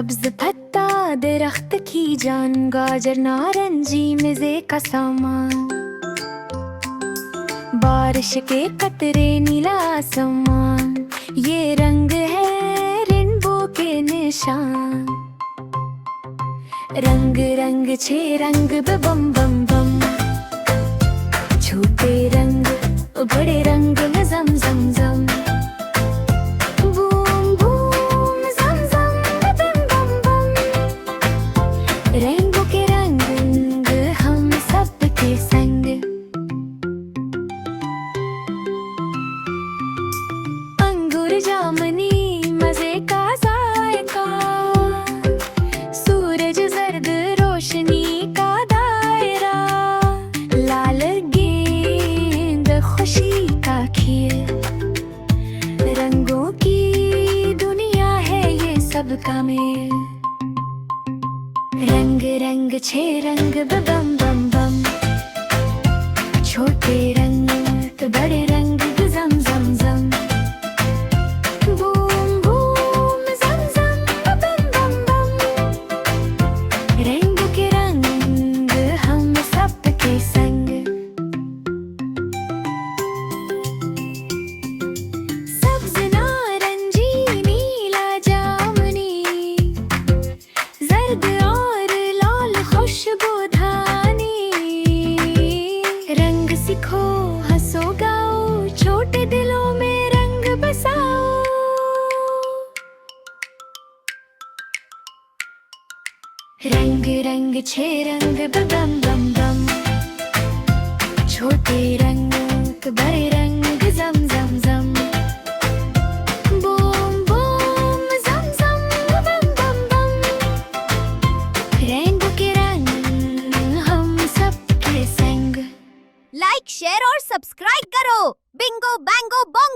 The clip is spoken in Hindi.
सब्ज पत्ता दरख्त की जान, गाजर नारंगी मजे का सामान, बारिश के कतरे नीला आसमान, ये रंग है रेनबो के निशान। रंग रंग छे रंग बम बम बम, छोटे रंग बड़े रंग जम जम जम, बूम बूम जम जम बम बम बम, रेनबो के रंग हम सबके संग। अंगूर जामुनी मजे का जायका, सूरज जर्द रोशनी का दायरा, लाल गेंद खुशी का खेल, रंगों की दुनिया है ये सबका मेल। रंग रंग छे रंग बम बम बम, छोटे रंग बड़े रंग जम जम जम, बूम बूम जम जम बम बम बम, रेनबो के रंग हम सबके संग। सब्ज नारंगी नीला जामुनी, जर्द और लाल खुशबूदानी, रंग सीखो हंसो गाओ, छोटे दिलों में रंग बसाओ। रंग रंग छे रंग बम बम बम, छोटे रंग बड़े रंग जम जम जम, बूम बूम जम जम बम बम बम, रेनबो के रंग हम सबके संग। लाइक शेयर और सब्सक्राइब करो। Bingo bango bongo.